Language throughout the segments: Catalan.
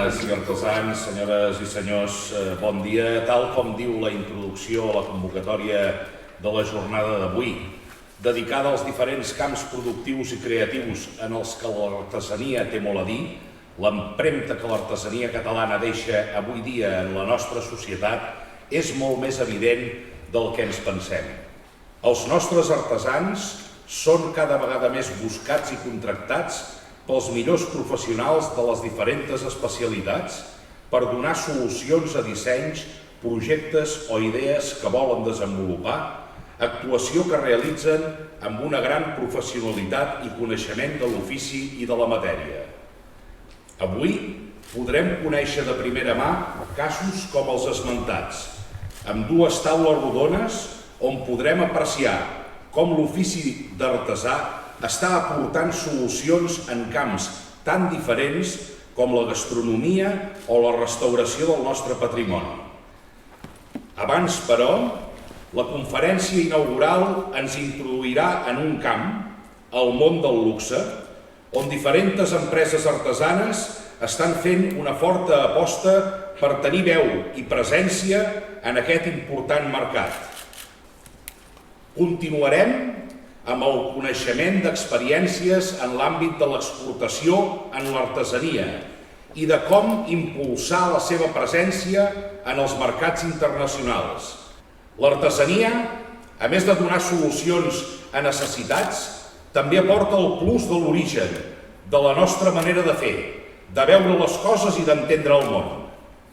artesanes i artesans, senyores i senyors, bon dia. Tal com diu la introducció a la convocatòria de la jornada d'avui, dedicada als diferents camps productius i creatius en els que l'artesania té molt a dir, l'empremta que l'artesania catalana deixa avui dia en la nostra societat és molt més evident del que ens pensem. Els nostres artesans són cada vegada més buscats i contractats pels millors professionals de les diferents especialitats per donar solucions a dissenys, projectes o idees que volen desenvolupar, actuació que realitzen amb una gran professionalitat i coneixement de l'ofici i de la matèria. Avui podrem conèixer de primera mà casos com els esmentats, amb dues taules rodones on podrem apreciar com l'ofici d'artesà està aportant solucions en camps tan diferents com la gastronomia o la restauració del nostre patrimoni. Abans, però, la conferència inaugural ens introduirà en un camp, el món del luxe, on diferents empreses artesanes estan fent una forta aposta per tenir veu i presència en aquest important mercat. Continuarem amb el coneixement d'experiències en l'àmbit de l'exportació en l'artesania i de com impulsar la seva presència en els mercats internacionals. L'artesania, a més de donar solucions a necessitats, també aporta el plus de l'origen, de la nostra manera de fer, de veure les coses i d'entendre el món.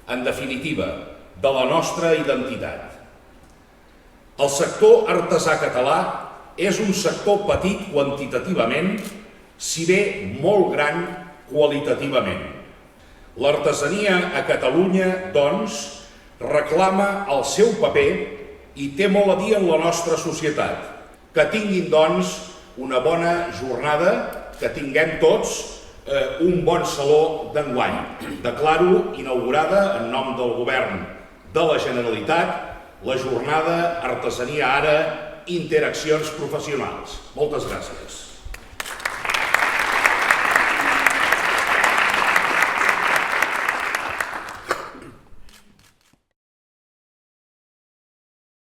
En definitiva, de la nostra identitat. El sector artesà català és un sector petit quantitativament, si bé molt gran qualitativament. L'artesania a Catalunya, doncs, reclama el seu paper i té molt a dir en la nostra societat. Que tinguin, doncs, una bona jornada, que tinguem tots un bon saló d'enguany. Declaro inaugurada en nom del Govern de la Generalitat la jornada Artesania Ara, interaccions professionals. Moltes gràcies.